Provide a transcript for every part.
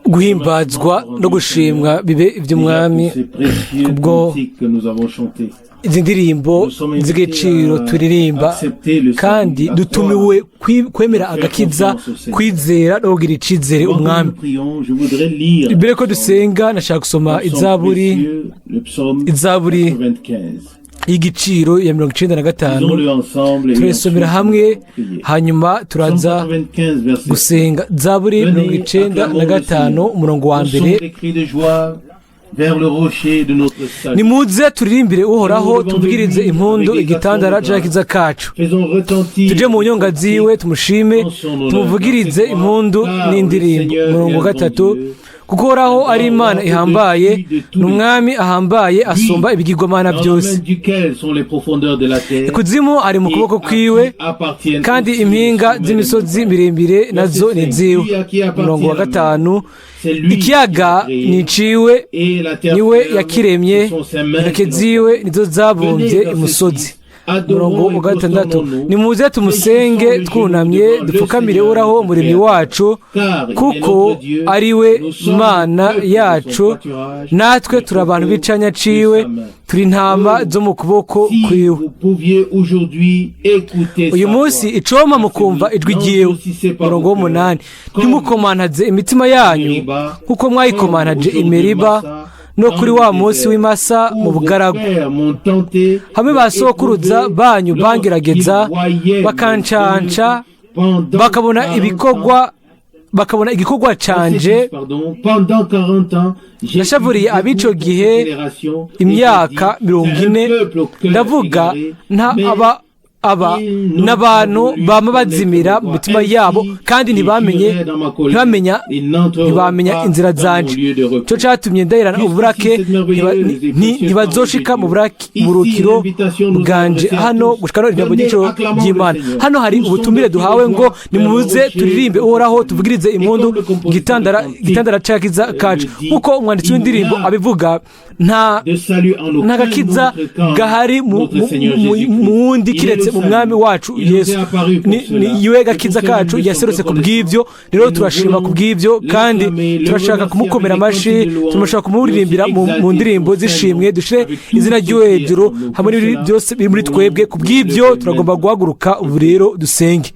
guhimbazwa no gushimwa bibe iby'umwami kubwo izi ndirimbo z'igiciro turirimba kandi dutumiwe kwemera agakiza, kwizera no kugira icizere umwami. Mbere ko dusenga nashaka gusoma izaburi y'igiciro ya 95 turayisomera hamwe hanyuma turaza gusenga. Zaburi 95 umurongo wa mbere: nimuze turirimbire uhoraho, tubwirize impundu igitandara c'agakiza kacu, tuje mu nyonga ziwe tumushime, tumuvugirize impundu n'indirimbo. Umurongo wa gatatu: kuko uhoraho ari Imana ihambaye, n'umwami ahambaye asumba ibigirwamana byose. Ikuzimu ari mu kuboko kwiwe, kandi impinga z'imisozi miremire nazo ni iziwe. Umurongo wa gatanu: ikiyaga ni iciwe, niwe yakiremye, intoke ziwe nizo zabumbye imusozi. Umurongo wa gatandatu: nimuze tumusenge twunamye, dupfukamire uhoraho umuremyi wacu, kuko ari we Imana yacu, natwe turi abantu b'icanya ciwe, turi intama zo mu kuboko kwiwe. Uyu munsi icoma mukumva ijwi ryiwe. Umurongo w'umunani: ntimukomantaze imitima yanyu kuko mwayikomantaje i Meriba, no kuri wa munsi w'imasa mu bugaragu. Hamwe basokuruza banyu bangerageza, bakancanca, bakabona igikorwa canje. Nashavuriye abico gihe imyaka 40. Ndavuga aba n'abantu bama bazimira mu mitima yabo, kandi ntibamenya inzira zanje. Cyo catumye ndahirana uburake, ntibazoshika mu burukiro bwanje hano gushika no ijambo ry'icyo ry'Imana. Hano hari ubutumire duhawe ngo nimuze turirimbe uhoraho, tuvugirize impundu igitandara c'agakiza kacu. Uko umwanditsi w'indirimbo abivuga, nta gakiza gahari mu wundi kiretse mu mwami wacu Yesu. Ni iwe gakiza kacu yaserutse ku bw'ibyo. Rero turashima ku bw'ibyo, kandi turashaka kumukomera amashi, turashaka kumuririmbira mu ndirimbo zishimwe, dushire izina ry'uwo hejuru hamwe n'ibindi byose biri muri twebwe. Ku bw'ibyo turagomba guhaguruka ubu rero dusenge.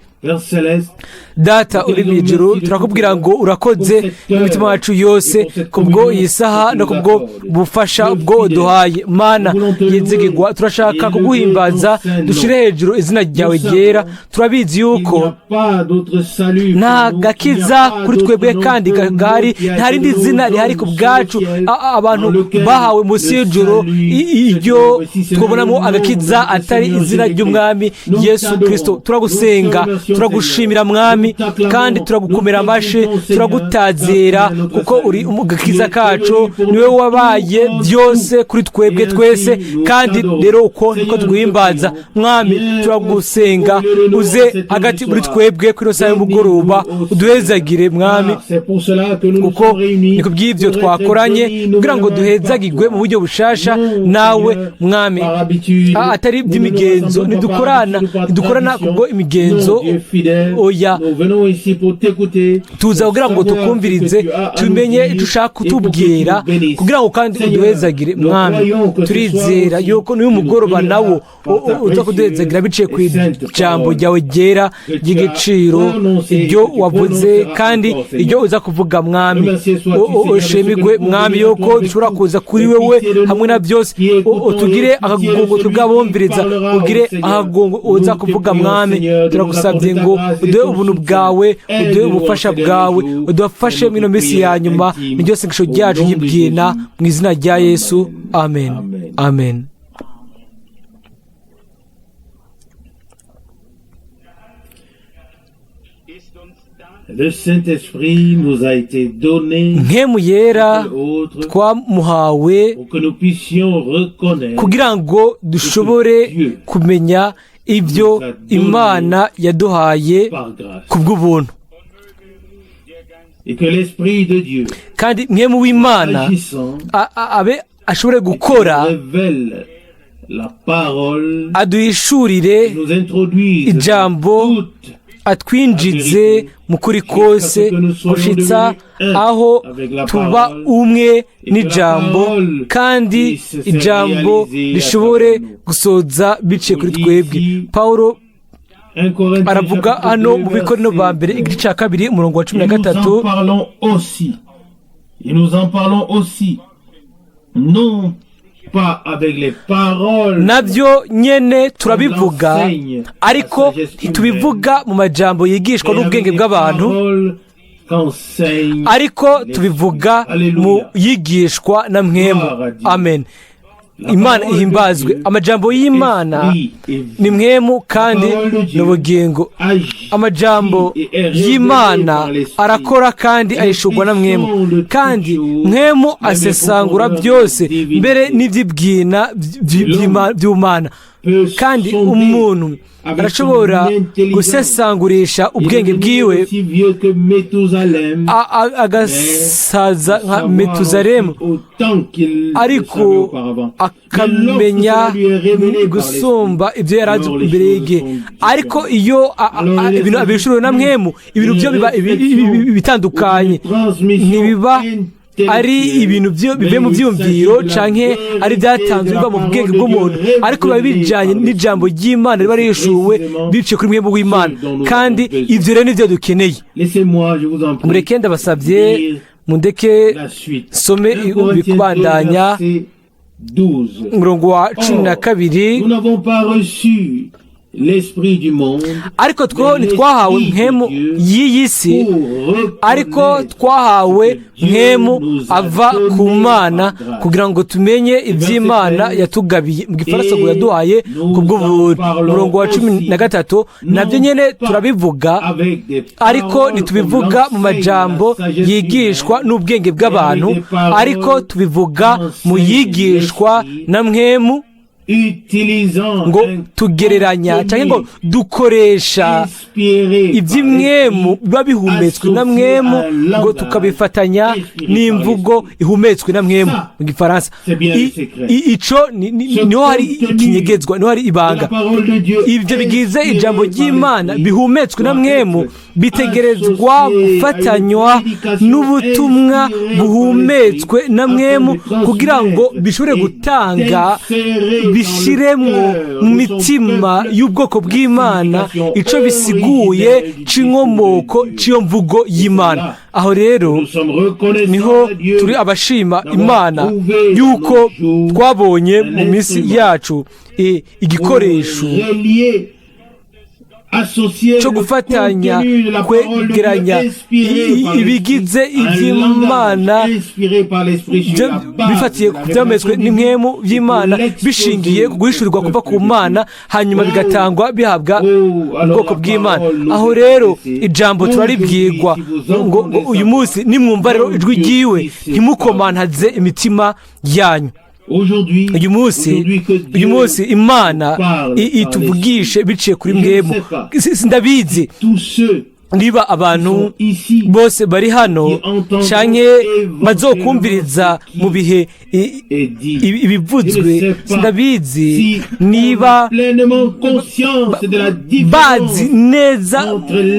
Data uri mu ijuru, turakubwira ngo urakoze n'imitima yacu yose kubwo iyi saha no kubwo bufasha ubwo duhaye. Mana yizigirwa, turashaka kuguhimbaza, dushire hejuru izina ryawe ryera. Turabizi yuko nta gakiza kuri twebwe kandi gahari, nta rindi zina rihari ku bwacu abantu bahawe munsi y'ijuru iryo twabonamo agakiza atari izina ry'umwami Yesu Kristo. Turagusenga, turagushimira mwami, kandi turagukomera amashi, turagutazira kuko uri umugakiza kacu. Niwe wabaye byose kuri twebwe twese, kandi rero uko niko tuguhimbaza mwami. Turagusenga uze hagati muri twebwe kuri saha y'umugoroba, uduhezagire mwami, kuko niko by'ibyo twakoranye kugira ngo duhezagirwe mu buryo bushasha nawe mwami, atari by'imigenzo. Ntidukorana kubwo imigenzo, oya, tuza kugira ngo tukumvirize, tumenye icyo ushaka kutubwira, kugira ngo kandi uduhezagire mwami. Turizera yuko n'uyu mugoroba nawo uza kuduhezagira biciye ku ijambo ryawe ryera ry'igiciro, iryo wavuze kandi iryo uza kuvuga mwami. Ushimigwe mwami yuko dushobora kuza kuri wewe hamwe na byose. Utugire akagungo tw'abumviriza, ugire akagungo uza kuvuga mwami. Turagusabye ngo uduhe ubuntu bwawe, uduhe ubufasha bwawe, udufashe mu minsi ya nyuma. Ni ryo sengesho ryacu ry'ibwina mu izina rya Yesu, amen, amen. Le Saint-Esprit nous a été donné nk'emu yera twamuhawe kugira ngo dushobore kumenya ibyo Imana yaduhaye ku bw'ubuntu, kandi nk'emu w'Imana abe ashobore gukora, aduhishurire ijambo atwinjize mu kuri kose gushitsa aho tuba umwe n'ijambo kandi ijambo rishobore gusoza biciye kuri twebwe. Pawulo aravuga hano mu Bikorino ba mbere igice cya 2 umurongo wa 13, et nous en parlons aussi non pas avec les paroles, nabyo nyene turabivuga ariko ntitubivuga mu majambo yigishwa n'ubwenge bw'abantu, ariko tubivuga mu yigishwa na mwemu. Amen. Imana ihimbazwe. Amajambo y'Imana ni mwemu kandi n'ubugingo. Amajambo y'Imana arakora kandi ayishurwa na mwemu, kandi mwemu asesangura byose mbere n'iby'ibwina by'Imana, kandi umuntu arashobora gusesangurisha ubwenge bwiwe agasaza nka Metuzalemu, ariko akamenya gusumba ibyo yari azi imbere y'igihe. Ariko iyo ibintu abishuriwe na mwemu, ibintu byo biba bitandukanye, ntibiba ari ibintu bivuye mu byumviro canke ari byatanzwe biva mu bwenge bw'umuntu, ariko biba bijanye n'ijambo ry'Imana riba rishuwe biciye kuri mwemu w'Imana, kandi ivyo rero nivyo dukeneye. Mureke ndabasavye mundeke some ibikubandanya umurongo wa 12. Ariko two ntitwahawe mwemu y'iyi si, ariko twahawe mwemu ava ku Mana kugira ngo tumenye iby'Imana yatugabiye. Mu Gifaransa ngo yaduhaye kubw'ubuntu. Umurongo wa 13 nabyo nyene turabivuga, ariko ntitubivuga mu majambo yigishwa n'ubwenge bw'abantu, ariko tubivuga mu yigishwa na mwemu, ngo tugereranya cyangwa ngo dukoresha iby'imwemu biba bihumetswe na mwemu, ngo tukabifatanya n'imvugo ihumetswe na mwemu mu Gifaransa. Ico niho hari ikinyegezwa, niho hari ibanga. Ibyo bigize ijambo ry'Imana bihumetswe na mwemu bitegerezwa gufatanywa n'ubutumwa buhumetswe na mwemu kugira ngo bishobore gutanga, bishiremwo mu mitima y'ubwoko bw'Imana ico bisiguye c'inkomoko c'iyo mvugo y'Imana. Aho rero niho turi abashima Imana yuko twabonye mu minsi yacu igikoresho cyo gufatanya kwegeranya ibigize iby'Imana bifatiye ku byametswe n'imwemu by'Imana, bishingiye ku guhishurirwa kuva ku Mana, hanyuma bigatangwa bihabwa ubwoko bw'Imana. Aho rero ijambo turaribwirwa ngo uyu munsi nimwumva rero ijwi ryiwe ntimukomantaze imitima yanyu. Uyu munsi Imana ituvugishe biciye kuri mwemu. Sindabizi niba abantu bose bari hano canke bazokumviriza mu bihe ibivuzwe, sindabizi niba bazi neza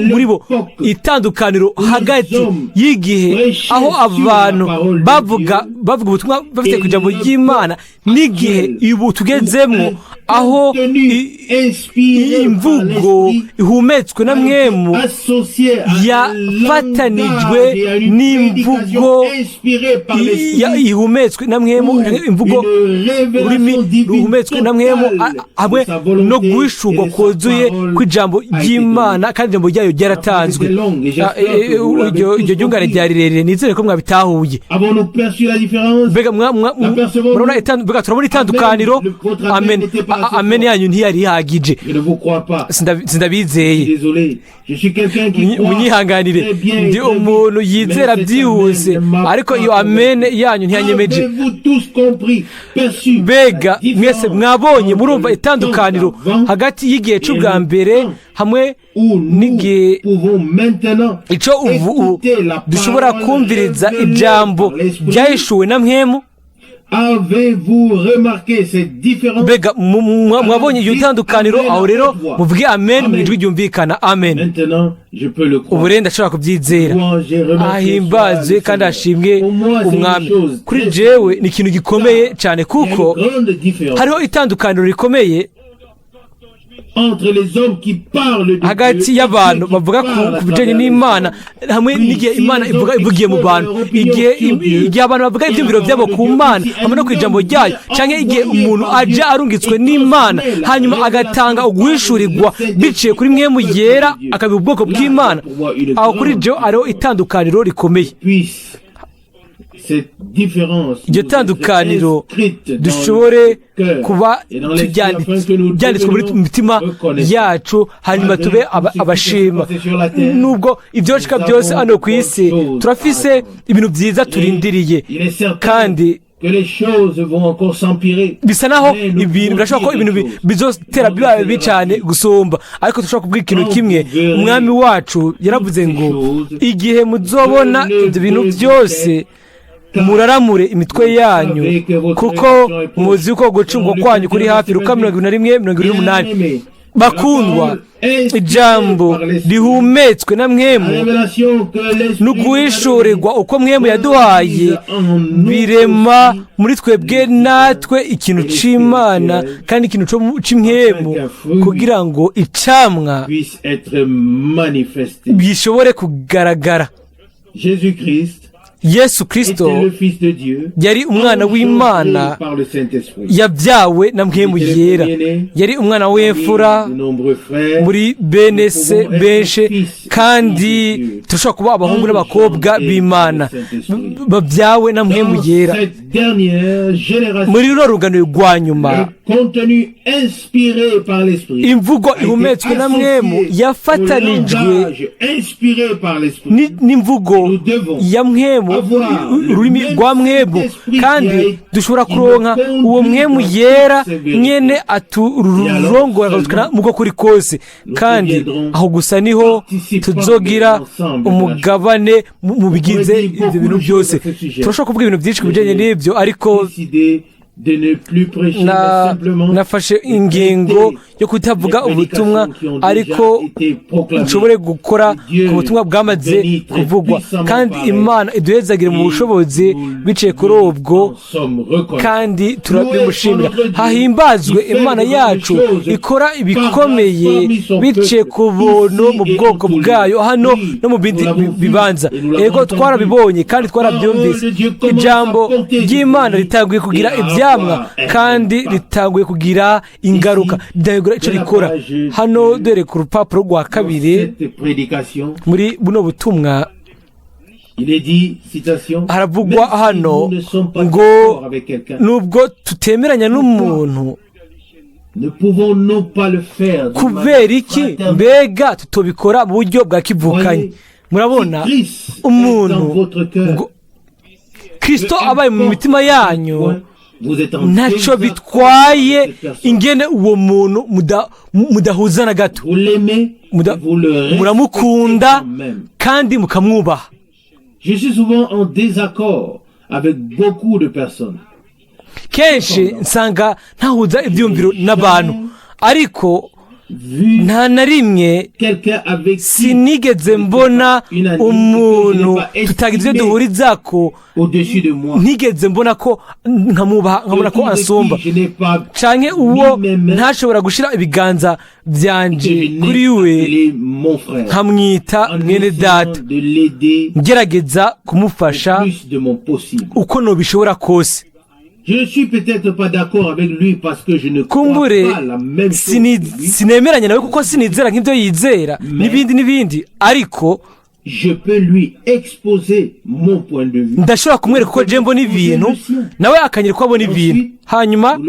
muri bo itandukaniro hagati y'igihe aho abantu bavuga ubutumwa bafite ku ijambo ry'Imana n'igihe ibu tugezemo, aho imvugo ihumetswe na mwemu yafatanijwe n'imvugo ihumetswe na mwemu, imvugo ururimi ruhumetswe na mwemu, hamwe no guhishurwa kuzuye kw'ijambo ry'Imana, kandi ijambo ryayo ryaratanzwe. Iryo ryungane rya rirerire, nizere ko mwabitahuye. Mbega turabona itandukaniro. Amen yanyu ntiyari ihagije, sindabizeye, munyihanganire. Ndi umuntu yizera byihuse, ariko iyo amen yanyu ntiyanyemeje. Mbega mwese mwabonye, murumva itandukaniro hagati y'igihe cy'ubwa mbere hamwe n'igihe ico ubu dushobora kumviriza ijambo ryahishuwe na mwemu. Avez-vous remarqué ces différences? mbega mwabonye iryo tandukaniro? aho rero muvuge amen mu ijwi ryumvikana amen. Maintenant, je peux le croire. ubu rero ndashobora kubyizera. ahimbazwe kandi hashimwe umwami. kuri jewe ni ikintu gikomeye cyane kuko hariho itandukaniro rikomeye hagati y'abantu bavuga ku bijyanye n'Imana hamwe n'igihe Imana ivugiye mu bantu, igihe abantu bavuga ibyumviro byabo ku Mana hamwe no ku ijambo ryayo, cyangwa igihe umuntu ajya arungitswe n'Imana hanyuma agatanga uguhishurirwa biciye kuri mwemu yera akabiha ubwoko bw'Imana. aho kuri byo hariho itandukaniro rikomeye. iryo tandukaniro dushobore kuba byanditswe muri mitima yacu hanyuma tube abashima. nubwo ibyo bishika byose hano ku isi turafise ibintu byiza turindiriye, kandi bisa naho ibintu birashobora ko ibintu bizotera biba bibi cyane gusumba, ariko dushobora kubwira ikintu kimwe. umwami wacu yaravuze ngo igihe muzobona ibyo bintu byose muraramure imitwe yanyu kuko muzi ko gucungwa kwanyu kuri hafi. Luka 21:28. bakundwa, ijambo rihumetswe na mwemu n'uguhishurirwa uko mwemu yaduhaye birema muri twebwe natwe ikintu c'Imana kandi ikintu c'imwemu kugira ngo icamwa bishobore kugaragara. Yesu Kristo yari umwana w'Imana yabyawe na mwemu yera, yari umwana w'imfura muri bene se benshi, kandi turashobora kuba abahungu n'abakobwa b'Imana babyawe na mwemu yera. muri ruro rugano rwa nyuma imvugo ihumetswe na mwemu yafatanijwe n'imvugo ya mwemu, ururimi rwa mwemu, kandi dushobora kuronka uwo mwemu yera nyene atururongora mu kuri kose, kandi aho gusa niho tuzogira umugabane mu bigize ibyo bintu byose. turashobora kuvuga ibintu byinshi ku bijyanye n'ibyo, ariko nafashe ingingo yo kutavuga ubutumwa ariko nshobore gukora ku butumwa bwamaze kuvugwa, kandi Imana iduhezagire mu bushobozi biciye kuri ubwo, kandi turabimushimira. hahimbazwe Imana yacu ikora ibikomeye biciye ku buntu mu bwoko bwayo hano no mu bindi bibanza. Ego twarabibonye kandi twarabyumvise. ijambo ry'Imana ritanguye kugira ibyamwa kandi ritanguye kugira ingaruka, ritanguye icyo rikora. hano dore ku rupapuro rwa 2 muri buno butumwa haravugwa hano ngo nubwo tutemeranya n'umuntu, kubera iki mbega tutobikora mu buryo bwa kivukanye? murabona, umuntu Kristo abaye mu mitima yanyu ntacyo bitwaye ingene uwo muntu mudahuza na gato. muramukunda kandi mukamwubaha. kenshi nsanga ntahuza ibyumviro n'abantu, ariko nta na rimwe sinigeze mbona umuntu tutagize ibyo duhurizako ntigeze mbona ko nkamwubaha, nkabona ko ansumba, canke uwo ntashobora gushira ibiganza byanje kuri we nkamwita mwene data, ngerageza kumufasha uko nobishobora kose. Je ne suis peut-être pas d'accord avec lui parce que je ne crois pas la même chose. sinemeranya nawe kuko sinizera nk'ibyo yizera n'ibindi, ariko je peux lui exposer mon point de vue. ndashobora kumwereka uko je mbona ibintu nawe akanyereka uko abona ibintu, hanyuma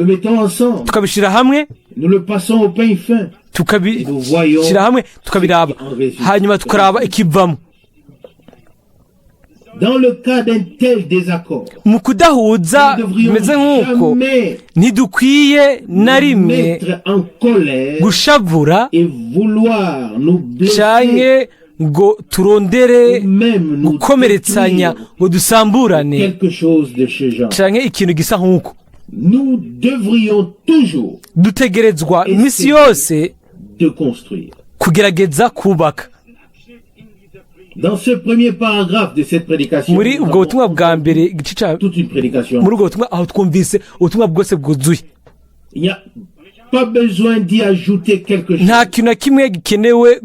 tukabishira hamwe, nous le passons au pain fin, tukabishira hamwe tukabiraba, hanyuma tukaraba ikivamo. Dans le cas d'un tel désaccord, mu kudahuza bimeze nk'uko ntidukwiye na rimwe gushavura canke ngo turondere gukomeretsanya ngo dusamburane canke ikintu gisa nk'uko dutegerezwa iminsi yose kugerageza kubaka. Muri ubwo butumwa bwa mbere igice cya muri ubwo butumwa aho twumvise ubutumwa bwose bwuzuye, nta kintu na kimwe gikenewe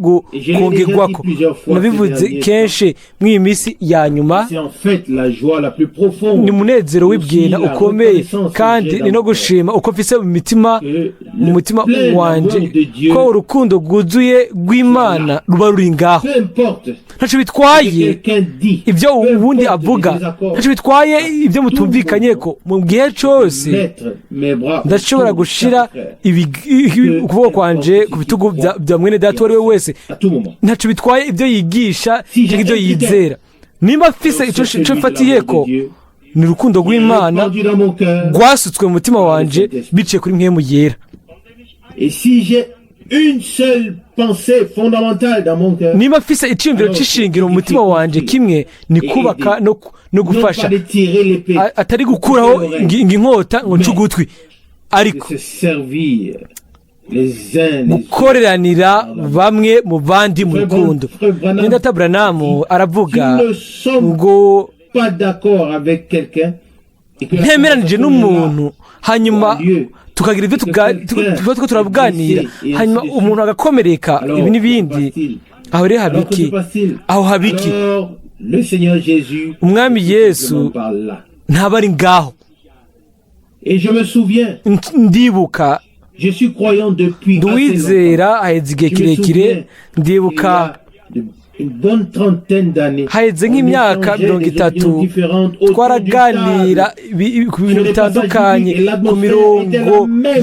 kongerwako. nabivuze kenshi mw'iyi minsi ya nyuma, ni umunezero w'ibwina ukomeye kandi ni no gushima uko mfise mu mutima wanje ko urukundo rwuzuye rw'Imana ruba ruri ngaho. ntacyo bitwaye ibyo ubundi avuga, ntacyo bitwaye ibyo mutumvikanye ko mu gihe cyose ndashobora gushira ukuboko kwanje ku bitugu bya mwene data uwo ari we wese. ntacyo bitwaye ibyo yigisha cyangwa ibyo yizera. nimba mfise icyo mfatiye ko ni urukundo rw'Imana rwasutswe mu mutima wanje biciye kuri mpwemu yera. nimba mfise icyiyumviro cy'ishingiro mu mutima wanje kimwe, ni kubaka no gufasha, atari gukuraho inkota ngo nce ugutwi, ariko gukoreranira bamwe mu bandi mu rukundo. Nindata Branamu aravuga ngo ntemeranije n'umuntu hanyuma tukagira ibyo tuba turabuganira hanyuma umuntu agakomereka ibi n'ibindi, aho rero habiki umwami Yesu ntaba ari ngaho. ndibuka nduwizera haheze igihe kirekire, ndibuka haheze nk'imyaka 30 twaraganira ku bintu bitandukanye ku mirongo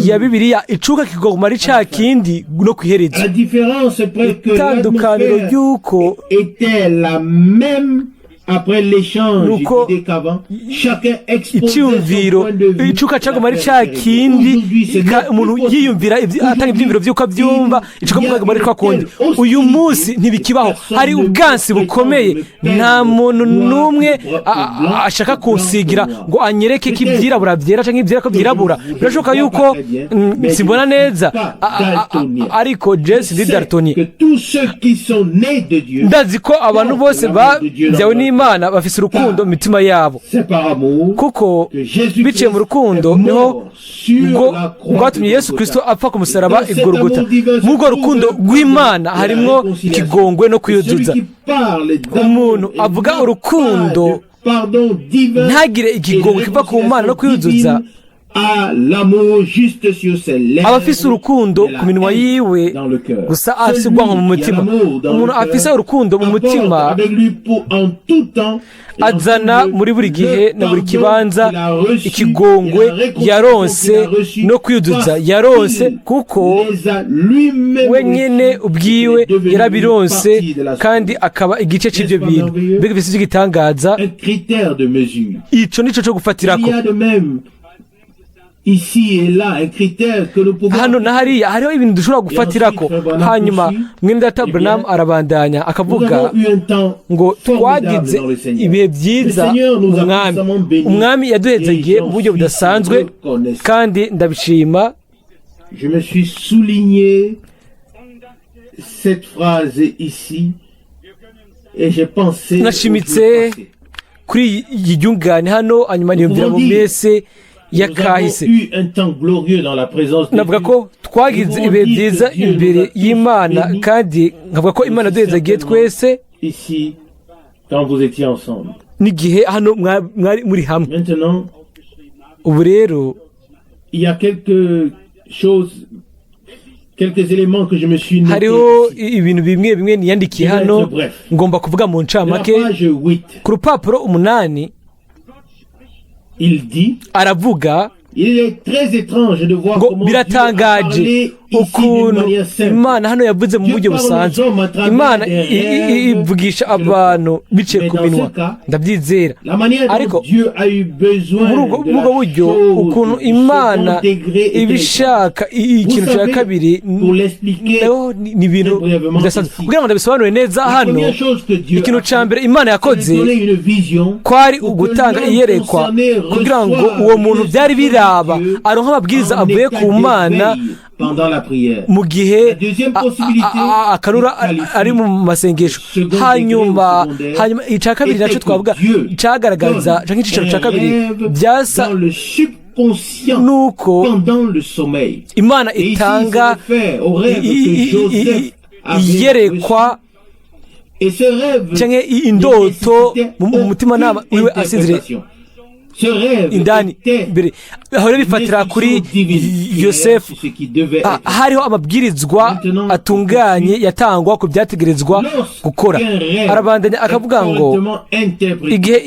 ya Bibiliya, icuka kigoma ari ca kindi no kwihereza. itandukaniro ry'uko nuko icyumviro icuka cagoma ari ca kindi, umuntu yiyumvira atanga ibyumviro by'uko abyumva, icuka mukagoma ari kwakundi. uyu munsi ntibikibaho, hari ubwansi bukomeye. nta muntu n'umwe ashaka kunsigira ngo anyereke ko ibyirabura byera cyangwa ibyera ko byirabura. birashoboka yuko simbona neza, ariko Jesse ndi Daltoni. ndazi ko abantu bose babyawe n'Imana bafise urukundo mu mitima yabo, kuko biciye mu rukundo niho rwatumye Yesu Kristo apfa ku musaraba i Golgotha. mu rwo rukundo rw'Imana harimwo ikigongwe no kwiyuzuza. umuntu avuga urukundo ntagire ikigongwe kiva ku Mana no kwiyuzuza, aba afise urukundo ku minwa yiwe gusa, afise ubwanko mu mutima. umuntu afise urukundo mu mutima azana muri buri gihe na buri kibanza ikigongwe yaronse no kwiyuzuza yaronse, kuko wenyene ubwiwe yarabironse kandi akaba igice cy'ibyo bintu. mbega bifise igitangaza, ico nico cyo gufatirako. hano na hariya hariho ibintu dushobora gufatirako. hanyuma mwene data Branham arabandanya akavuga ngo twagize ibihe byiza umwami yaduhezagiye mu buryo budasanzwe kandi ndabishima. Je me suis souligné cette phrase ici et j'ai pensé nashimitse kuri yijungane hano, hanyuma niyumvira mu mese yakahise. navuga ko twagize ibihe byiza imbere y'Imana, kandi nkavuga ko Imana yaduhezagiye twese n'igihe hano mwari muri hamwe. ubu rero hariho ibintu bimwe bimwe niyandikiye hano ngomba kuvuga mu ncamake. ku rupapuro 8 aravuga ngo biratangaje ukuntu imana hano yavuze mu buryo busanzwe. Imana ivugisha abantu biciye ku minwa, ndabyizera, ariko muri ubwo buryo ukuntu imana ibishaka ikintu cya kabiri ni ibintu bidasanzwe. kugira ngo ndabisobanure neza hano, ikintu cya mbere imana yakoze kwari ugutanga iyerekwa kugira ngo uwo muntu byari biraba aronka amabwiriza avuye ku mana mu gihe akanura ari mu masengesho. hanyuma icya kabiri nacyo twavuga cyagaragaza cyangwa icyicaro cya kabiri byasa nuko imana itanga iyerekwa cyangwa indoto mu mutimanama wiwe asinzire indani mbere. aho rero bifatira kuri Yosefu, hariho amabwirizwa atunganye yatangwa ku byategerezwa gukora. arabandanya akavuga ngo igihe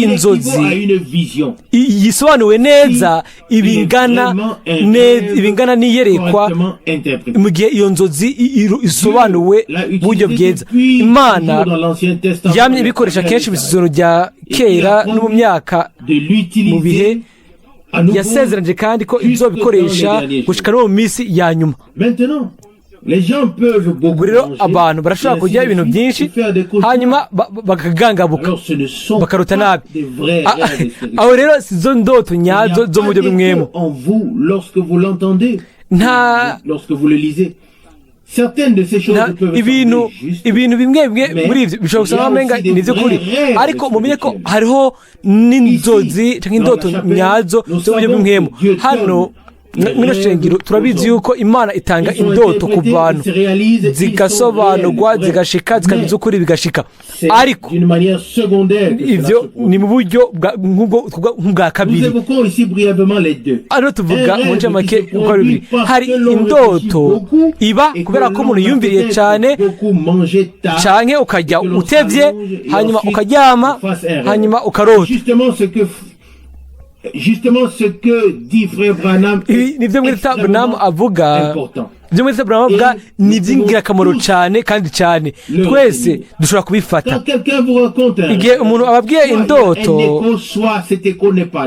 inzozi yisobanuwe neza ibingana n'iyerekwa, mu gihe iyo nzozi isobanuwe mu buryo bwiza. imana yamye ibikoresha kenshi mu isezerano rya kera no mu myaka mu bihe yasezeranije, kandi ko ibyo bikoresha gushika no mu minsi ya nyuma. ubwo rero abantu barashobora kugira ibintu byinshi hanyuma bakagangabuka bakarota nabi. aho rero si zo ndoto nyazo zo mu buryo bw'umwemu. nta ibintu bimwe muri ibyo bishobora gusa nk'amenga ni iby'ukuri, ariko mumenye ko hariho n'inzozi cyangwa indoto nyazo zo mu buryo bw'umwemu. hano mwino shengero turabizi yuko imana itanga indoto ku bantu zigasobanurwa zigashika zikaba iz'ukuri bigashika, ariko ibyo ni mu buryo nk'ubwa kabiri. hano tuvuga mu ncamake uko ari bibiri. hari indoto iba kubera ko umuntu yumviriye cyane, cyane ukajya utevye hanyuma ukaryama hanyuma ukarota. Justement ce que dit frère Branham nibyo mwita Branham avuga, ibyo mwita Branham avuga ni iby'ingirakamaro cyane kandi cyane twese dushobora kubifata. igihe umuntu ababwiye indoto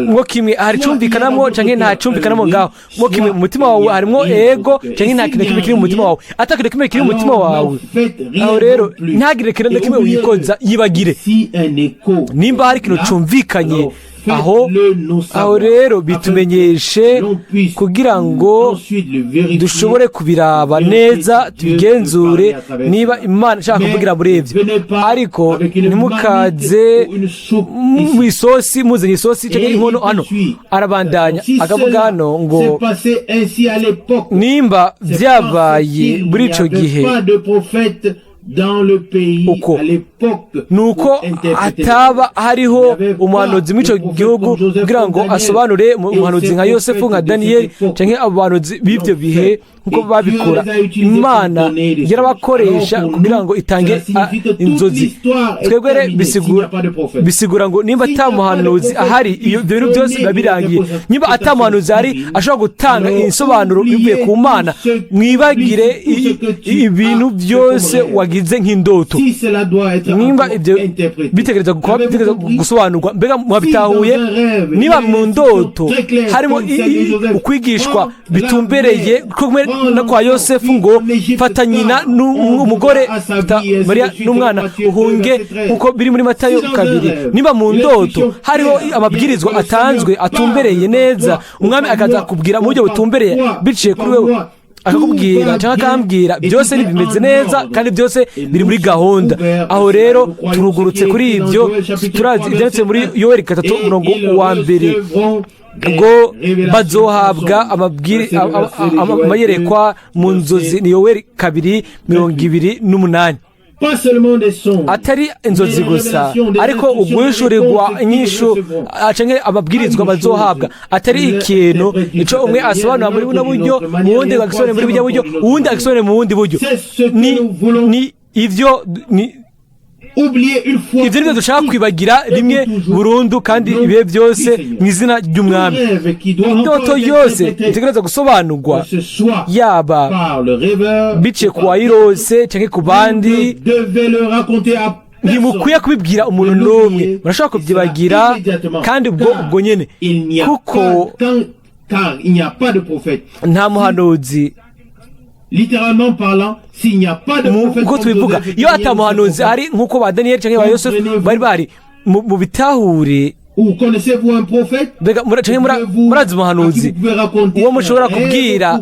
ngo kimwe hari cyumvikanamo cyangwa nta cyumvikanamo ngaho, ngo kimwe mu mutima wawe harimo ego cyangwa nta kintu kimwe kiri mu mutima wawe, atakintu kimwe kiri mu mutima wawe. aho rero ntagire kintu na kimwe wikoza yibagire. nimba hari ikintu cyumvikanye aho rero bitumenyeshe kugira ngo dushobore kubiraba neza, tubigenzure niba imana ishaka kuvugira muri ibyo. ariko ntimukaze mu isosi, muzanye isosi cyangwa inkono. hano arabandanya akavuga hano ngo nimba byabaye muri icyo gihe uko nuko hataba hariho umuhanuzi muri icyo gihugu kugira ngo asobanure umuhanuzi nka Yosefu, nka Daniyeli cyangwa abahanuzi b'ibyo bihe nk'uko babikora. imana yarabakoresha kugira ngo itange inzozi. twebwe bisigura ngo nimba atamuhanuzi ahari ibyo bintu byose biba birangiye. nimba atamuhanuzi ahari ashobora gutanga insobanuro bivuye ku mana, mwibagire ibintu byose wagize nk'indoto. nimba ibyo bitegereza gusobanurwa, mbega mwabitahuye? niba mu ndoto harimo ukwigishwa bitumbereye no kwa Yosefu ngo fata nyina n'umugore Mariya n'umwana uhunge, kuko biri muri Matayo 2. niba mu ndoto hariho amabwirizwa atanzwe atumbereye neza, umwami akaza kubwira mu buryo butumbereye biciye kuri wewe, akakubwira cyangwa akambwira byose bimeze neza kandi byose biri muri gahunda. aho rero turugurutse kuri ibyo, turazi ibyanditse muri Yoweri 3:1 ngo bazohabwa amayerekwa mu nzozi. ni Yoweri 2:28. atari inzozi gusa, ariko uguhishurirwa inyishu cyangwa amabwirizwa bazohabwa. atari ikintu icyo umwe asobanura muri buno buryo, uwundi agasobanura muri bujya buryo, uwundi agasobanura mu bundi buryo. ni ibyo ibyo nibyo dushaka kwibagira rimwe burundu kandi ibihe byose mu izina ry'umwami. Indoto yose itegereza gusobanurwa yaba biciye ku wayirose cyangwa ku bandi, ntimukwiye kubibwira umuntu n'umwe, murashobora kubyibagira kandi ubwo nyine, kuko nta muhanuzi uko tubivuga. Iyo atamuhanuzi ari nk'uko ba Daniyeli cyangwa ba Yosefu bari mu bitahure, murazi umuhanuzi uwo mushobora kubwira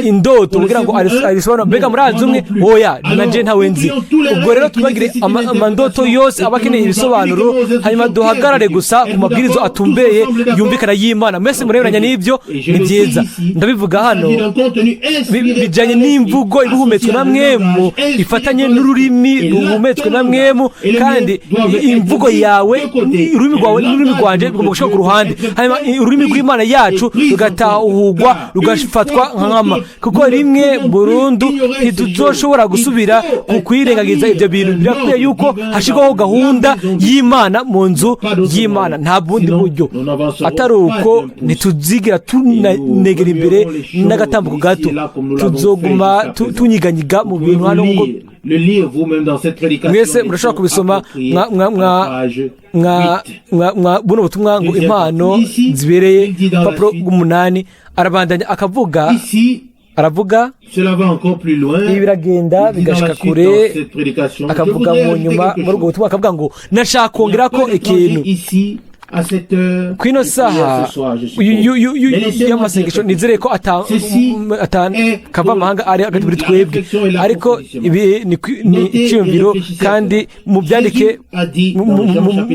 indoto kugira ngo arisobanure, mbega murazi umwe oya nanje ntawe nzi. Ubwo rero twibagire amandoto yose aba akeneye ibisobanuro, hanyuma duhagarare gusa ku mabwirizo atumbeye yumvikana y'Imana. Mwese mureberanya n'ibyo ni byiza. Ndabivuga hano bijyanye n'imvugo ibuhumetswe na mwemu, ifatanye n'ururimi ruhumetswe na mwemu, kandi imvugo yawe, ururimi rwawe n'ururimi rwanjye bigomba gushyirwa ku ruhande, hanyuma ururimi rw'Imana yacu rugatahurwa, rugafatwa nk'ama, kuko rimwe burundu ntituzoshobora gusubira ku kwirengagiza ibyo bintu. Birakwiye yuko hashyirwaho gahunda y'Imana mu nzu y'Imana, nta bundi buryo atari uko ntituzigira tunegera imbere n'agatambuko gato, tuzoguma tunyiganyiga mu bintu hano. Mwese murashobora kubisoma buno butumwa ngo impano zibereye, urupapuro rw'umunani. Arabandanya aravuga ibi biragenda bigashika kure, akavuga mu nyuma muri ubwo butumwa akavuga ngo nashaka kongera ko ikintu kwino saha y'amasengesho. nizere ko kava amahanga ari hagati muri twebwe, ariko ibi ni icyiyumviro kandi mubyandike,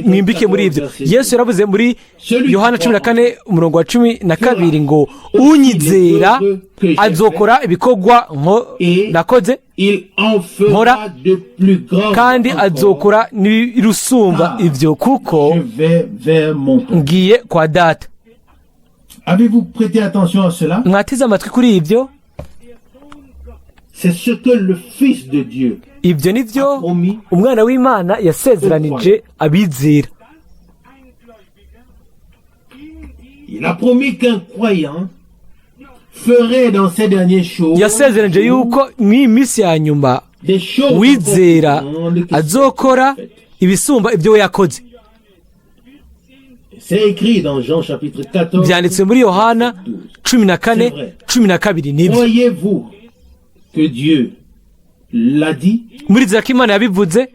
mwimbike muri ibyo. Yesu yaravuze muri Yohana 14:12 ngo unyizera azokora ibikorwa nakoze nkora, kandi azokora n'ibirusumba ibyo, kuko ngiye kwa Data. Mwateze amatwi kuri ibyo? Ibyo ni byo umwana w'Imana yasezeranije abizera. Yasezeranije yuko mw'iyi minsi ya nyuma wizera azokora ibisumba ibyo we yakoze. Byanditse muri Yohana 14:12. Nibyo murizera ko Imana yabivuze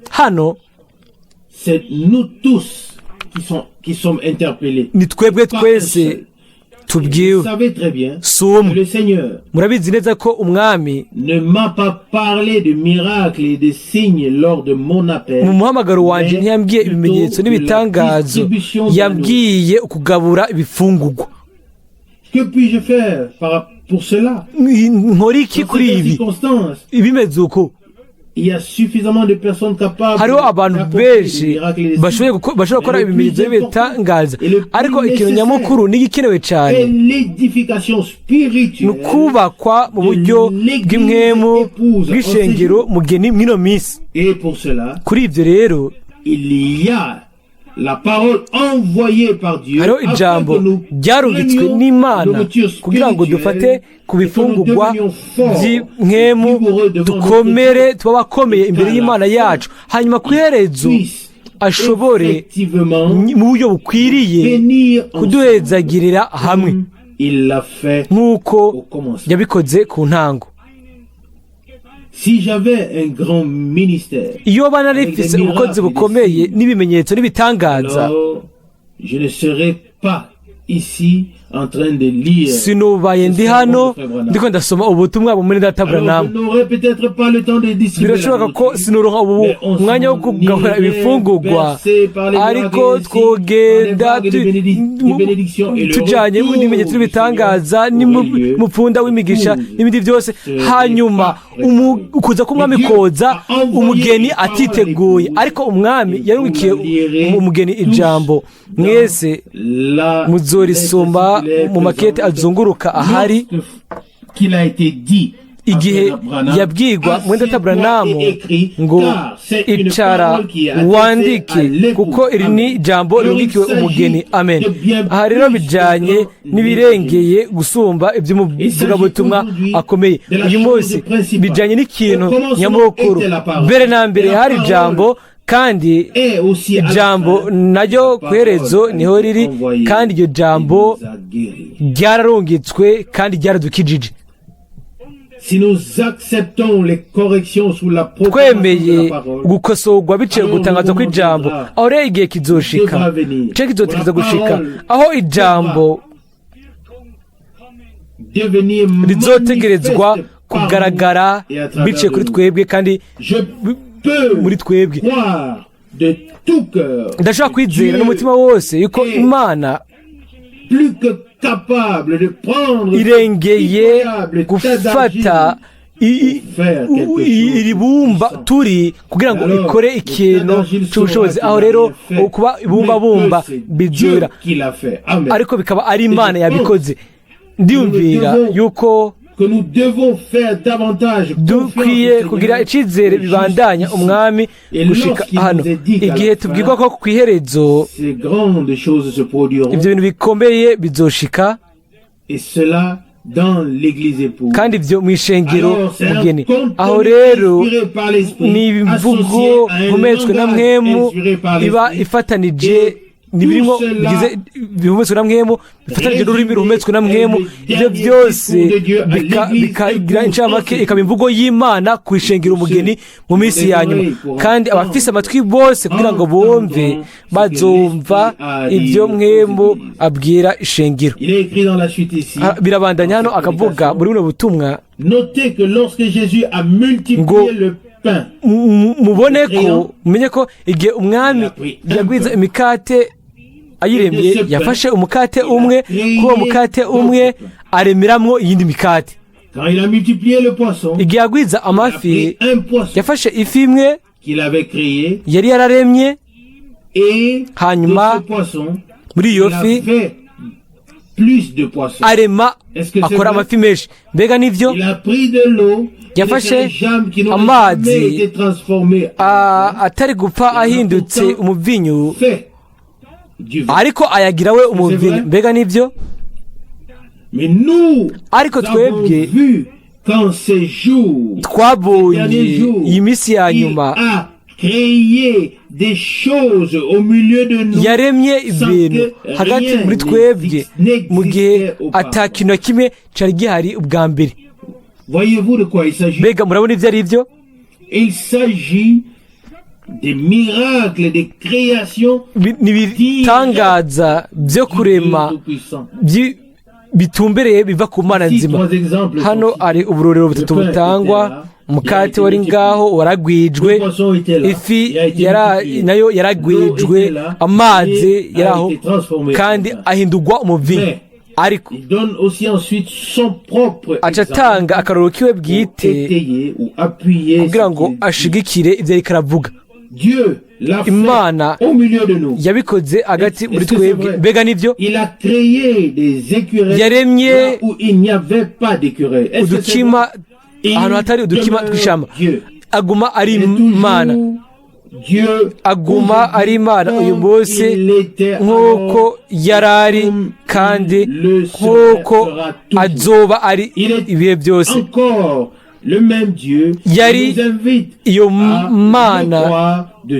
hano. Ni twebwe twese tubwiwe, si umwe. Murabizi neza ko umwami mu muhamagaro wanjye ntiyambwiye ibimenyetso n'ibitangazo, yambwiye ukugabura ibifungurwa. Nkora iki kuri ibi bimeze uko? Hariho abantu benshi bashobora gukora ibimenyetso n'ibitangaza, ariko ikintu nyamukuru n'igikenewe cyane ni ukubakwa mu buryo bw'imwemu bw'ishengero mugeni mw'ino minsi. Kuri ibyo rero hariho ijambo ryarungitswe n'Imana kugira ngo dufate ku bifungurwa by'imwemu, dukomere, tuba bakomeye imbere y'Imana yacu, hanyuma ku iherezo ashobore mu buryo bukwiriye kuduhezagirira hamwe nk'uko yabikoze ku ntango. Iyo bana rifise ubukozi bukomeye n'ibimenyetso n'ibitangaza, sinubaye ndi hano ndiko ndasoma ubutumwa bumuri Data Branham. Birashoboka ko sinuronka ubu umwanya wo kugabura ibifungurwa, ariko twogenda tujanye n'ibimenyetso n'ibitangaza n'umupfunda w'imigisha n'ibindi byose, hanyuma ukuza k'umwami koza umugeni atiteguye. Ariko umwami yarungikiye umugeni ijambo, mwese muzorisoma mu makete azunguruka ahari. igihe yabwirwa mwenda taburanamu ngo icara wandike kuko iri ni ijambo rirungikiwe umugeni. Amen. Aha rero bijyanye n'ibirengeye gusumba iby'umuvugabutumwa akomeye uyu munsi, bijyanye n'ikintu nyamukuru. Mbere na mbere hari ijambo, kandi ijambo naryo ku iherezo niho riri, kandi iryo jambo ryararungitswe kandi ryaradukijije. Twemeye gukosorwa biciye gutangaza kw'ijambo, aho rero igihe kizoshika cyo kizotegereza gushika aho ijambo rizotegerezwa kugaragara biciye kuri twebwe kandi muri twebwe. Ndashobora kwizera n'umutima wose yuko Imana irengeye gufata iri bumba turi kugira ngo ikore ikintu cy'ubushobozi. Aho rero kuba ibumba bizura, ariko bikaba ari Imana yabikoze. Ndiyumvira yuko dukwiye kugira icyizere bibandanya umwami gushika hano, igihe tubwirwa ko ku iherezo ibyo bintu bikomeye bizoshika, kandi ibyo mu ishengero mugeni. Aho rero ni imvugo ihumetswe na mwemu, iba ifatanije n'ibirimo bigize bihumetswe na mwemu, bifatanije n'ururimi ruhumetswe na mwemu. Ibyo byose bikagira incamake, ikaba imvugo y'Imana ku ishengero umugeni mu minsi ya nyuma. Kandi abafise amatwi bose kugira ngo bumve, bazumva ibyo mwemu abwira ishengero. Birabandanya hano akavuga muri buno butumwa ngo mubone ko mumenye ko igihe umwami yagwiza imikate ayiremye, yafashe umukate umwe, kuri uwo mukate umwe aremeramwo iyindi mikate. Igihe yagwiza amafi, yafashe ifi imwe yari yararemye, hanyuma muri iyo fi arema akora amafi menshi. Mbega nivyo, yafashe amazi atari gupfa ahindutse umuvinyu, ariko ayagira we umuvinyu. Mbega nivyo, ariko twebwe twabonye iyi minsi ya nyuma yaremye ibintu hagati muri twebwe mu gihe atakintu na kimwe cyari gihari ubwa mbere. Mbega murabona ibyo ari byo? N'ibitangaza byo kurema bitumbereye biva ku Mana nzima. Hano ari uburorero butatu butangwa. Umukate wari ngaho waragwijwe, ifi nayo yaragwijwe, amazi yaraho kandi ahindurwa umuvinyu. Ariko acatanga akaroro kiwe bwite kugira ngo ashigikire ibyo ariko aravuga. Imana yabikoze hagati muri twebwe. Mbega nivyo, yaremye udukima ahantu hatari udukima tw'ishamba. Aguma ari Imana, aguma ari Imana uyu munsi nk'uko yarari, kandi nk'uko azoba ari ibihe byose. Yari iyo Mana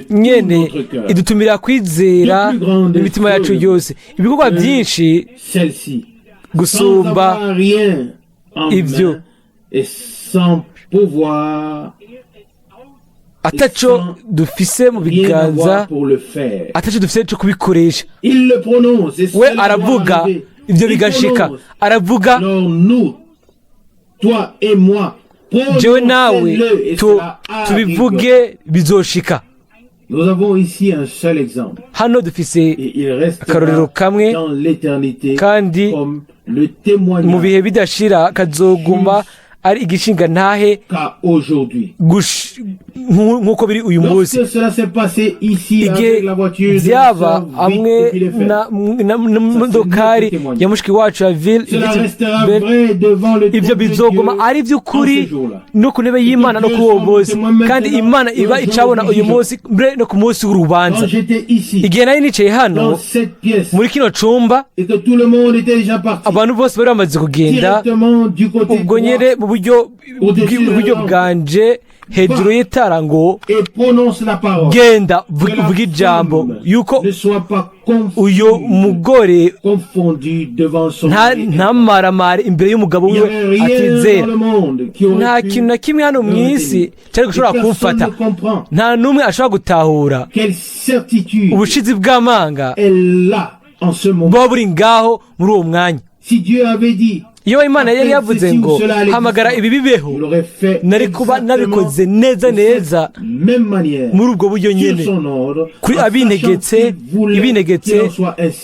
nyene idutumira kwizera imitima yacu yose. Ibikorwa byinshi gusumba ibyo ataco dufise mu biganza, ataco dufise cyo kubikoresha. We aravuga ibyo bigashika, aravuga jewe nawe tubivuge bizoshika. Hano dufise akarorero kamwe, kandi mu bihe bidashira kazoguma ari igishinga ntahe nk'uko biri uyu munsi igihe byaba hamwe na modokari ya mushiki wacu ya ville ibyo bizoguma ari by'ukuri no ku ntebe y'Imana no kuri uwo munsi kandi Imana iba icabona uyu munsi mbere no ku munsi w'urubanza igihe nari nicaye hano muri kino cumba abantu bose bari bamaze kugenda ubwo nyere mu buryo bwanje hejuru y'itara ngo genda vuga ijambo yuko uyu mugore ntamaramare imbere y'umugabo wiwe atizera. Nta kintu na kimwe hano mu isi cyari gushobora kumfata, nta n'umwe ashobora gutahura ubushizi bw'amanga buba buri ngaho muri uwo mwanya. Iyo Imana yari yavuze ngo hamagara ibi bibeho, nari kuba nabikoze neza muri ubwo buryo nyene kuri abintegetse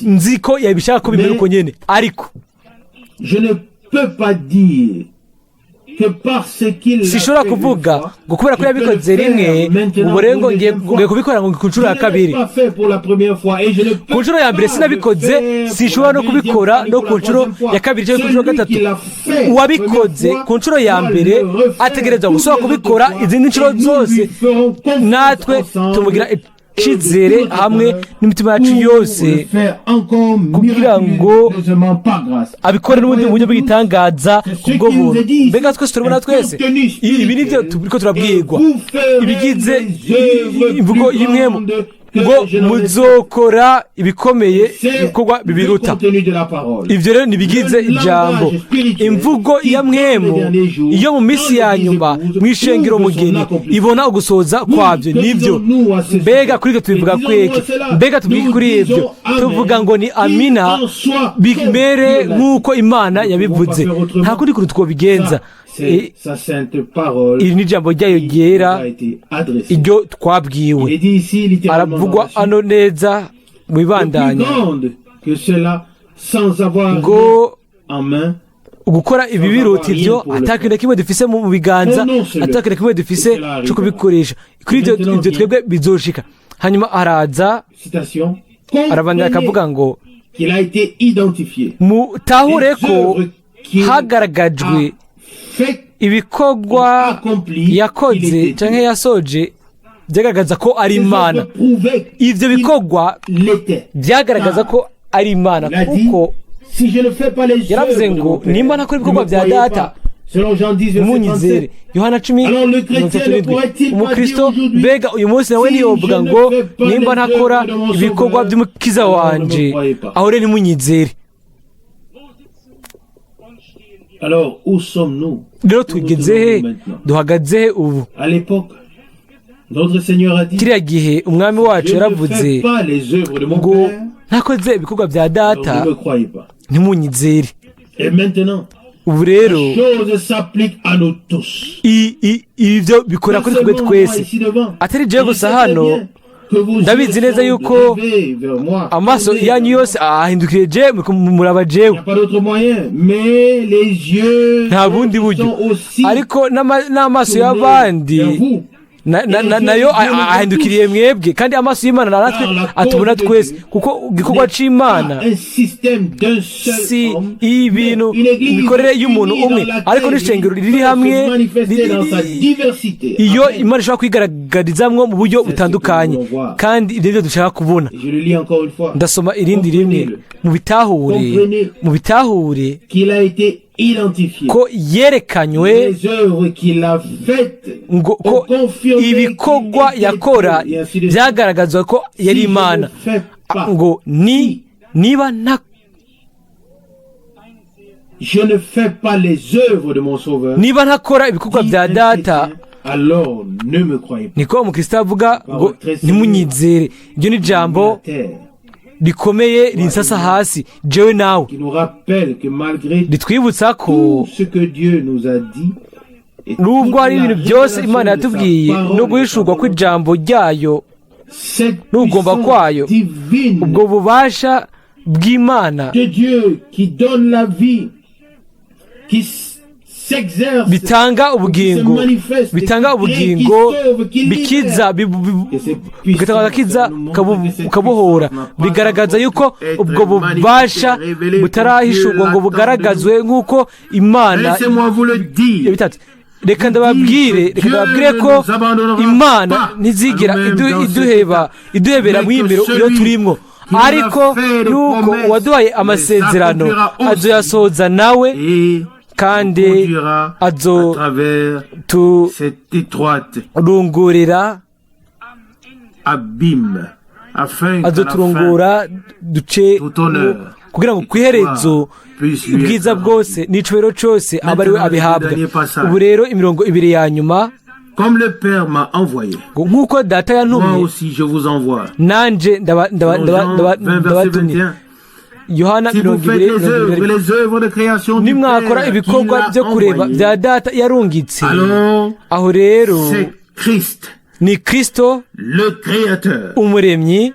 nzi ko yabishaka ko bimera uko nyene. Ariko sishobora kuvuga ngo kubera ko yabikoze rimwe uburengo ngiye kubikora ngo ku nshuro ya kabiri. Ku nshuro ya mbere sinabikoze, sishobora no kubikora no ku nshuro ya kabiri cyangwa ku nshuro ya gatatu. Uwabikoze ku nshuro ya mbere ategerezwa gusubira kubikora izindi nshuro zose. Natwe tumugira icyizere hamwe n'imitima yacu yose kugira ngo abikore n'ubundi buryo bw'igitangaza kubwo buntu. Mbega twese turabona twese ibi nibyo turiko turabwirwa, ibigize imvugo y'imwemu ngo muzokora ibikomeye ibikorwa bibiruta. Ibyo rero nibigize ijambo, imvugo ya mwemu iyo mu minsi ya nyuma mw'ishengero mugeni ibona ugusoza kwabyo. Nibyo mbega kuri twe tubivuga kweke, mbega tuvuga kuri ibyo tuvuga ngo ni amina bimere nk'uko Imana yabivuze, nta kundi kuntu twobigenza. Iri ni ijambo ryayo ryera iryo twabwiwe. Aravugwa ano neza mu ibandanya ngo gukora ibi biruta ibyo atakintu na kimwe dufise mu biganza, atakintu na kimwe dufise cyo kubikoresha. Kuri ibyo twebwe bizoshika. Hanyuma araza arabandanya akavuga ngo mutahure ko hagaragajwe ibikorwa yakoze cyangwa yasoje byagaragaza ko ari Imana. Ibyo bikorwa byagaragaza ko ari Imana kuko yaravuze ngo nimba ntakora ibikorwa bya data umunyizere. Yohana 10:37. Umukristo mbega uyu munsi nawe niyovuga ngo nimba ntakora ibikorwa by'umukiza wanje aho rero ntimunyizere. Rero tugeze he? Duhagaze he ubu? Kiriya gihe umwami wacu yaravuze ngo ntakoze ibikorwa bya data ntimunyizere. Ubu rero ibyo bikora kuri twe twese, atari jewe gusa hano. Ndabizi neza yuko amaso yanyu yose ahindukire je muraba jewe, nta bundi buryo. Ariko n'amaso y'abandi nayo ahindukiriye mwebwe, kandi amaso y'Imana natwe atubona twese, kuko igikorwa c'Imana si ibintu imikorere y'umuntu umwe, ariko n'ishengero riri hamwe iyo Imana ishobora kwigaragarizamwo mu buryo butandukanye, kandi ibyo dushaka kubona. Ndasoma irindi rimwe mu bitahure ko yerekanywe ngo ko ibikorwa yakora byagaragazwa ko yari Imana. Ngo niba ntakora ibikorwa bya data niko umukristo avuga ngo ntimunyizere. Ibyo ni ijambo rikomeye rinsasa hasi jewe nawe, ritwibutsa ko nubwo hari ibintu byose Imana yatubwiye no guhishurwa kw'ijambo ryayo n'ugomba kwayo, ubwo bubasha bw'Imana bitanga ubugingo bikiza bigatanga agakiza kabuhora, bigaragaza yuko ubwo bubasha butarahishurwa ngo bugaragazwe nk'uko Imana yabitatse. Reka ndababwire ko Imana ntizigera iduhebera mu yimiro iyo turimwo, ariko nuko uwaduhaye amasezerano azoyasohoza nawe, kandi azoturungura duce kugira ngo ku iherezo ubwiza bwose n'icubahiro cyose abe ari we abihabwa. Ubu rero imirongo ibiri ya nyuma, nk'uko data yantumye nanjye ndabatumye. Yohana 20:21, nimwakora ibikorwa byo kureba bya data yarungitse. Aho rero ni Kristo umuremyi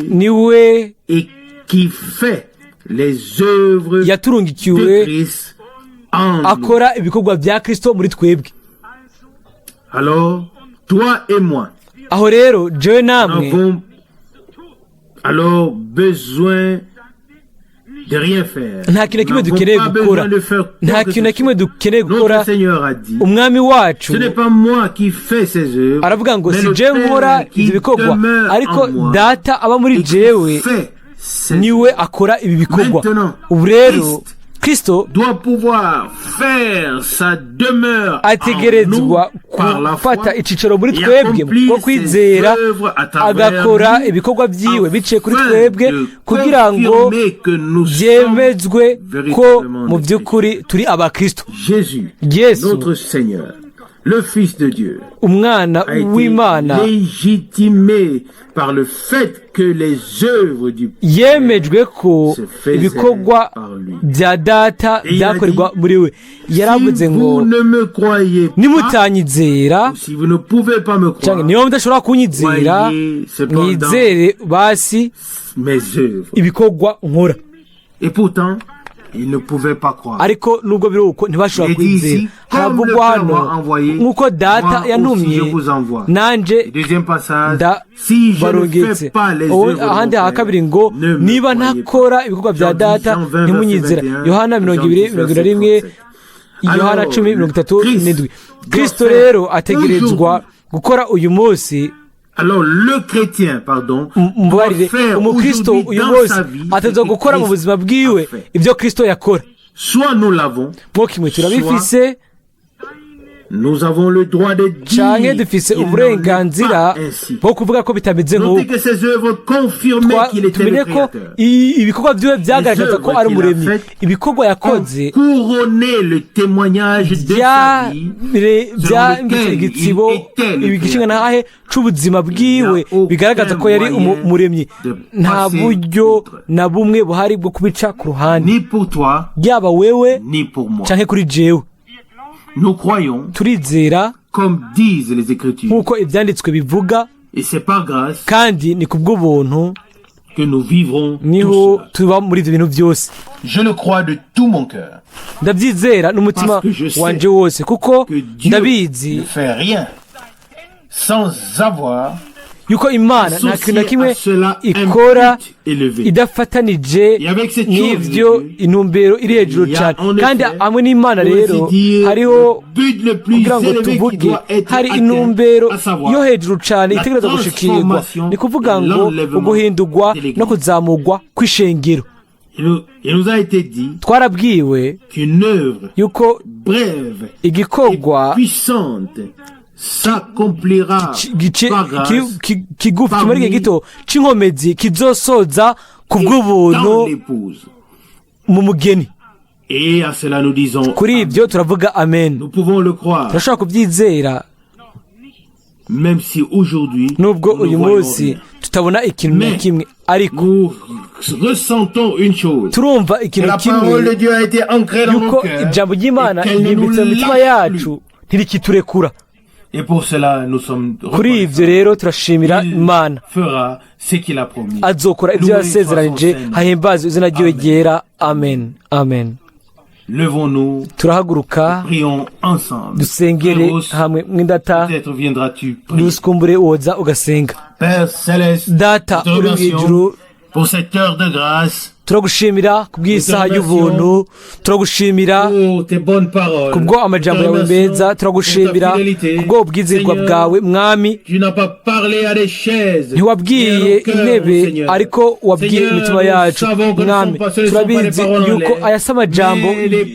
niwe yaturungikiwe akora ibikorwa bya Kristo muri twebwe. Aho rero jewe namwe nta kintu kimwe dukeneye gukora, umwami wacu aravuga ngo si jewe nkora ibyo bikorwa, ariko data aba muri jewe niwe akora ibi bikorwa. Ubu rero Kristo ategerezwa gufata icicaro muri twebwe bwo kwizera, agakora ibikorwa byiwe biciye kuri twebwe, kugira ngo byemezwe ko mu by'ukuri turi abakristo. Yesu le Fils de Dieu, umwana w'Imana, par le fait que les œuvres du yemejwe ko ibikorwa bya data byakorerwa muri we. Yaravuze ngo nimutanyizera cyangwa niba mudashobora kunyizera, mwizere basi ibikorwa nkora. Il ne pouvait pas croire. Ariko nubwo biri uko ntibashobora kwizera. Haravugwa hano nk'uko data yantumye nanje ndabarungitse. Ahandi ha kabiri ngo niba ntakora ibikorwa bya data ntimunyizera. Yohana 20:21, Yohana 10:37. Kristo rero ategerezwa gukora uyu munsi. Alors le chrétien, umukristo uyu munsi atazwa gukora mu buzima bwiwe ibyo Kristo yakora. Soit nous l'avons, turabifise, nous avons le droit de dire canke dufise uburenganzira bwo kuvuga ko bitameze nk'uko. Tumenye ko ibikorwa byiwe byagaragaza ko ari umuremyi. Ibikorwa yakoze byambitse igitsibo igishinga nahe c'ubuzima bwiwe, bigaragaza ko yari umuremyi. Nta buryo na bumwe buhari bwo kubica ku ruhande, yaba wewe canke kuri jewe. Nous croyons, turizera, comme disent les Écritures, nk'uko ibyanditswe bivuga, et c'est par grâce, kandi ni kubw'ubuntu que nous vivrons niho tuba muri ibyo bintu byose. Je le crois de tout mon cœur, ndabyizera n'umutima wanje wose, kuko ndabizi sans avoir yuko Imana nta kintu na kimwe ikora idafatanije n'ibyo intumbero iri hejuru cyane. Kandi hamwe n'Imana rero hariho kugira ngo tuvuge, hari intumbero yo hejuru cyane itegereza gushikirwa. Ni kuvuga ngo uguhindurwa no kuzamurwa kw'ishengero. Twarabwiwe yuko igikorwa kigufi kimara igihe gito c'inkomezi kizosoza ku bw'ubuntu mu mugeni. Kuri ibyo turavuga amen. Turashobora kubyizera nubwo uyu munsi tutabona ikintu na kimwe, ariko turumva ikintu kimwe, yuko ijambo ry'Imana ryimbitse mu mitima yacu ntirikiturekura. Kuri ibyo rero turashimira Imana, azokora ibyo yasezeranije. Hahimbaze izina ryiwe ryera. Amen, amen. levons-nous, turahaguruka prions ensemble. dusengere hamwe mwindata Peut-être viendras-tu prier. nusikumbure woza ugasenga. Père Céleste, Data nous te uri mu remercions ijuru, pour cette heure de grâce, turagushimira kubw'isaha y'ubuntu, turagushimira pour tes bonnes paroles. kubwo amajambo yawe meza, turagushimira kubwo ubwizigwa bwawe mwami. Tu n'as pas parlé à des chaises, ntiwabwiye intebe ariko wabwiye imitima yacu mwami. turabizi yuko aya si amajambo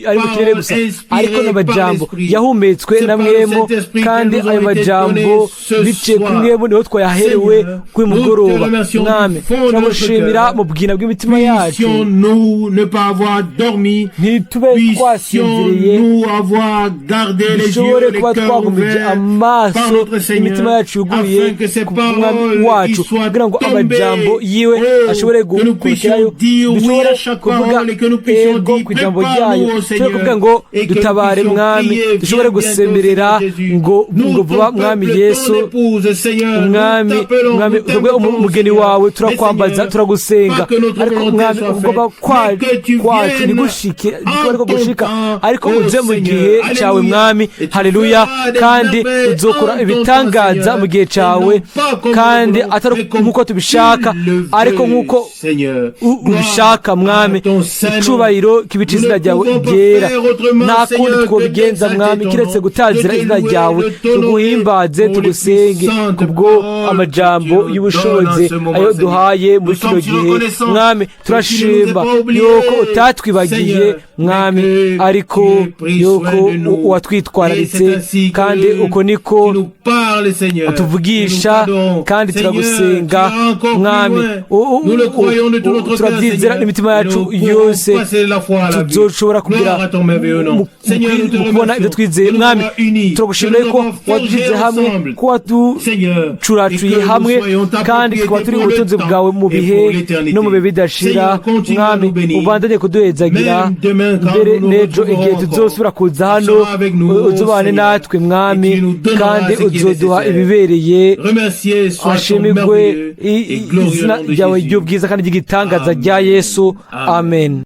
ari mu kirere gusa, ariko n'amajambo yahumetswe na mwemo, kandi ayo majambo biciye kuri mwemo niho twayaherewe kuri mugoroba mwami. turagushimira mu bwina bw'imitima yacu. Puissions-nous ne pas avoir dormi, ntitube twasinziriye, puissions-nous avoir gardé les yeux dushobore et les kuba cœurs twagumije ouverts par amaso notre Seigneur, imitima yacu yuguruye afin que ces ku mwami paroles wacu, kugira ngo amajambo yiwe ashobore que nous gukurikirayo, puissions dire oui dushobore à chaque kuvuga parole et que nous puissions ego dire ku ijambo ryayo, prépare-nous au dushobore kuvuga Seigneur ngo et que nous dutabare puissions mwami, prier, dushobore viens bientôt gusemerera Seigneur Jésus. ngo Nous vuba ton mwami peuple, Yesu. ton épouse Seigneur, mwami nous t'appelons, mwami nous twebwe t'invitons, umugeni Seigneur. wawe Mais turakwambaza Seigneur, turagusenga, pas que notre ariko volonté mwami soit ugomba faite, mais que tu kwacu viennes ntigushike ariko en ton gushika, temps, ariko oh uze mu Seigneur. gihe cyawe Alléluia. mwami. Et tu haleluya. feras des kandi merveilles uzokora en ton ibitangaza temps, mu gihe Seigneur. cyawe, Et non pas comme kandi nous voulons, atari mais comme nk'uko tubishaka, tu le ariko veux, nk'uko Seigneur. ubishaka mwami. À ton Saint nom. icubahiro kibica izina ryawe ryera. nta kundi twobigenza mwami kiretse gutazira izina ryawe, tuguhimbaze tugusenge kubwo amajambo y'ubushobozi ayo duhaye muri kino gihe mwami. turashima yuko utatwibagiye mwami, ariko yuko watwitwararitse, kandi uko niko utuvugisha, kandi turagusenga mwami. turabyizera n'imitima yacu yose, tuzoshobora kugira mu kubona ibyo twizeye mwami. turagushimira ko wadushyize hamwe, ko waducuracuye hamwe, kandi tukaba turi ubutunzi bwawe mu bihe no mu bihe bidashira mwami. ubandanye kuduhezagira mbere n'ejo igihe tuzosubira kuza hano, uzubane natwe mwami, kandi uzoduha ibibereye. hashimirwe izina ryawe ry'ubwiza kandi ry'igitangaza rya Yesu, amen.